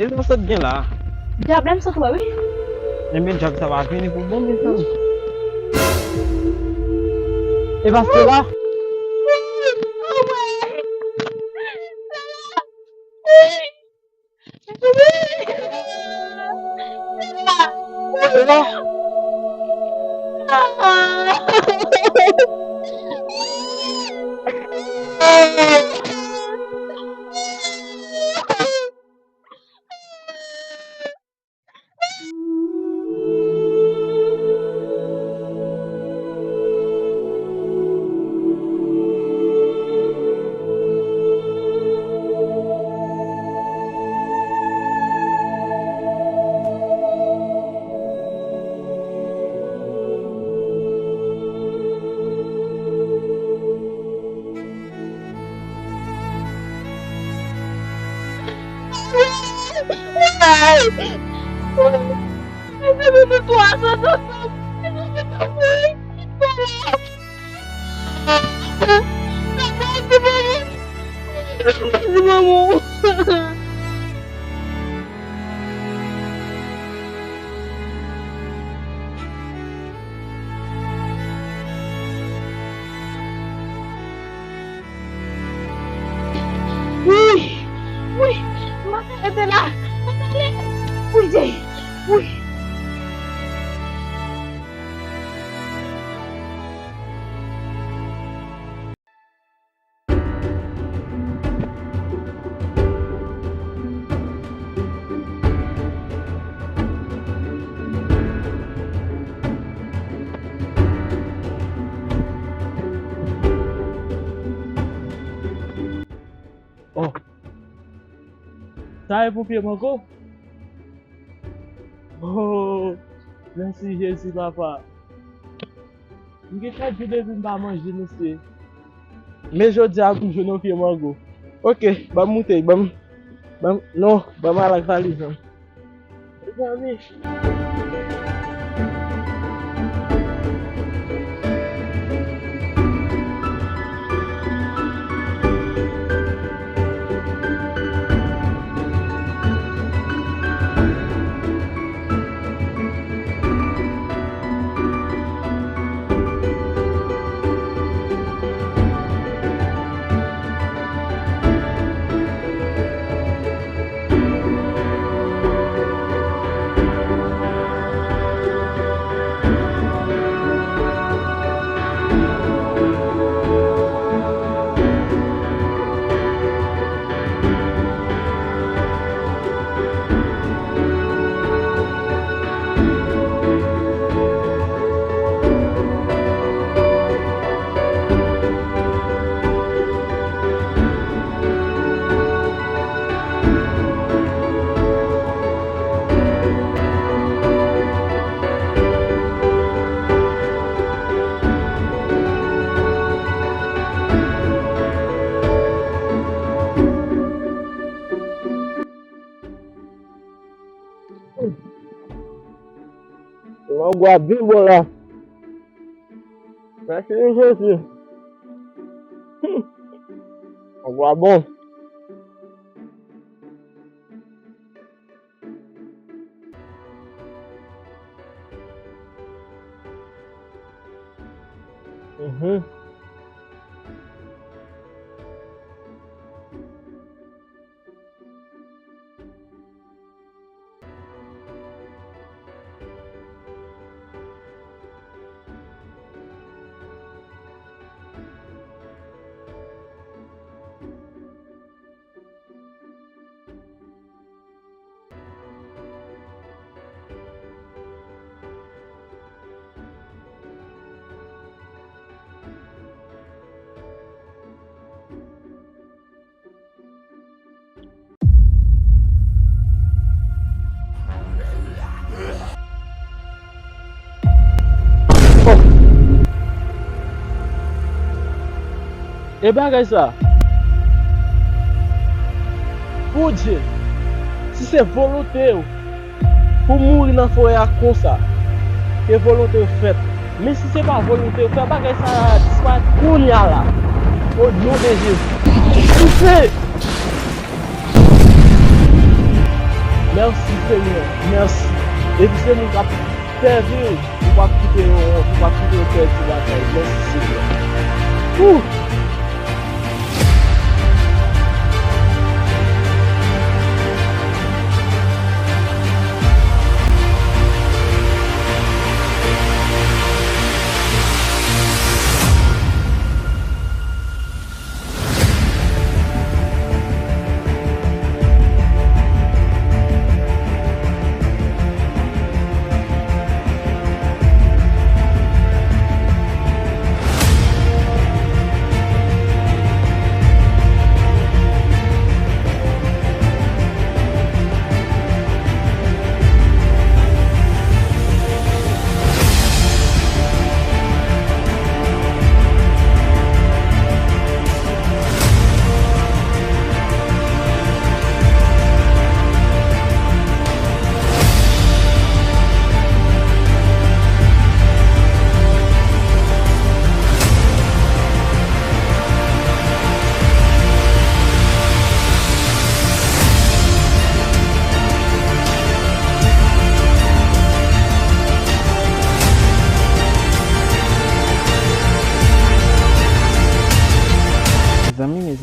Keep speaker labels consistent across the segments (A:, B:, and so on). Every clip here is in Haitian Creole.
A: E nou sot gen la.
B: Diab lem sot wè wè.
A: E men Diab sa va vini pou bon men san. E va se la.
B: Oui, mata ete la. Oui, Jay. Oui.
A: Oh. Sa e pou piye manko? Oh. Merci Jésus papa. Mge ka jude vin ba manje nou se. Me jodi a pou joun piye mango. Ok, ba moute, non, ba malak valizan. Zami. Água viva lá. Parece Jesus. Água bom. Uhum. E bagay sa, pou di, si se volonte ou, pou mouri nan foye a kon sa, ke volonte ou fet. Men si se pa volonte ou, fe bagay sa dispa koun ya la, ou nou de Jésus. Si se, Merci Seigneur, merci. Et puis c'est nous qui avons servi pour pas quitter le cœur de la taille. Merci Seigneur. Ouh.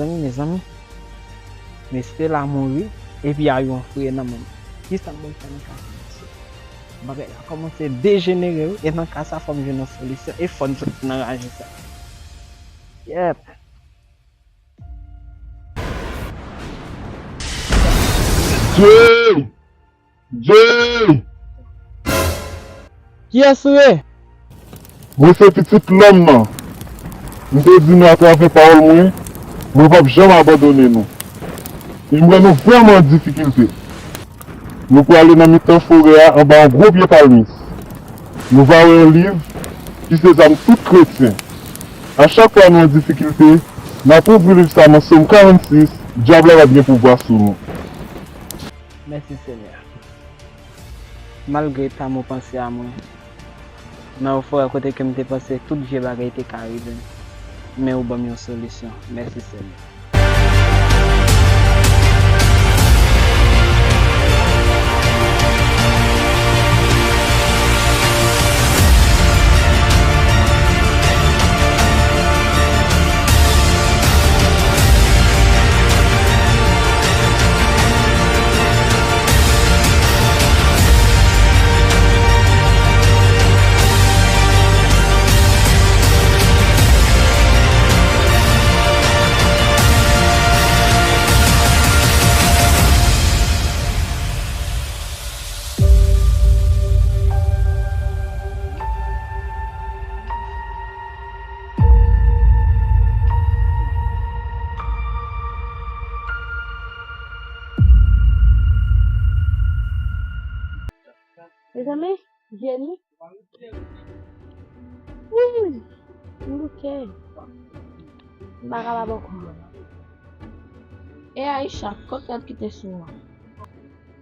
A: Mes amis, mais c'était là mourir et puis il y a eu un frère dans mon. Qui ça m'a fait dans le cas? A commencé à dégénérer et dans le cas ça forme une solution et faut nous arranger ça. Yep.
C: Jay!
A: Qui est ce?
C: Moi c'est petit l'homme là. Nous te disons à travers parole moi, nous ne pouvons jamais abandonner nous. Et nous sommes vraiment en difficulté. Nous pouvons aller dans la forêt en bas un gros pied palmis. Nous allons un livre qui s'examine tout chrétien. À chaque fois nous en difficulté, nous pouvons lire ça dans Somme 46, diable va bien pouvoir sur nous.
A: Merci Seigneur. Malgré ta mon pensée à moi, dans le fort à côté que je pensé, tout Dieu va être carré. Mais au bon une solution. Merci Seigneur.
B: Les amis, Jenny. Oui, ok. Bagala beaucoup. Et Aïcha, quand tu t'es souvent?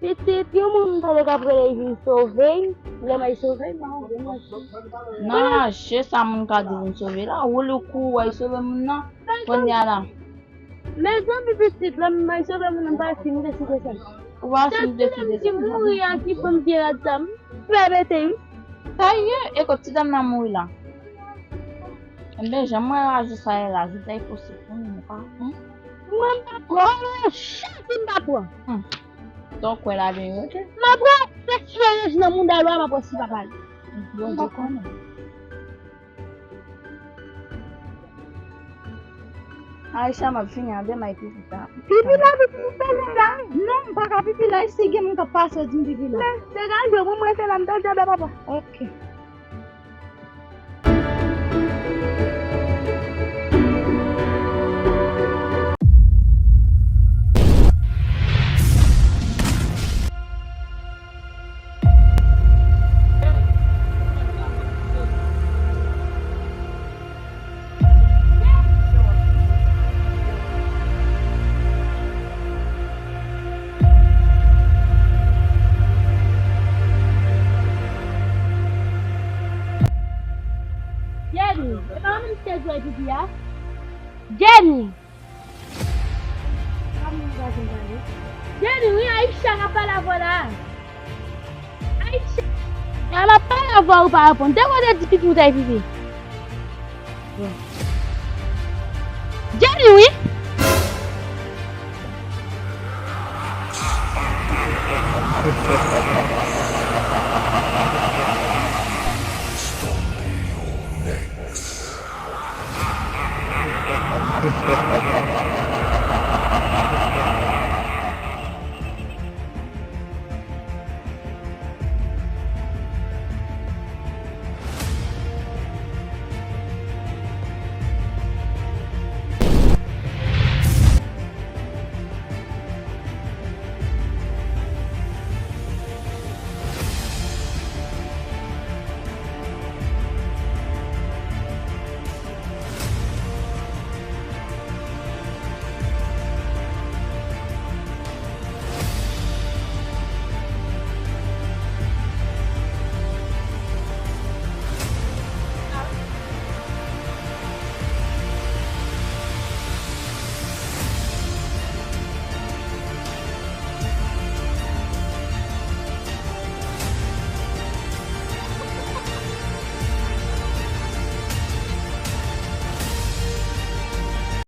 B: Petit, eu mundo tá legal pra ele sauver, ele vai sauver não.
D: Não, che sa mun ka di sauver la, wulu ku wa sauver mun na. Quando era?
B: Mas não petit, lá mais sauver não vai fim de situação.
D: Wa fin de fi
B: Se morrer aqui com dia dam, vai beter.
D: Taye, e ko ti dam na mu la. Mbe jamais ajuster ça là, ajouter possible pour nous pas.
B: Manda agora, chato da porra.
D: Donc ela vem hoje.
B: Mas pra experiência no mundo da lua, mas você vai.
D: Não como. Aisha ma finya de mai pipi ta.
B: Pipi lá, não, para pipi lá, sigue muito passo de pipi lá. Pegar o jogo, mas ela não tá já baba.
D: Ok.
B: Jenny! Jenny, oui, Aïcha n'a pas la voilà. là. Elle m'a pas avoir ou pas répondre. Dès qu'on a dit que vous avez vivé. Jenny, oui.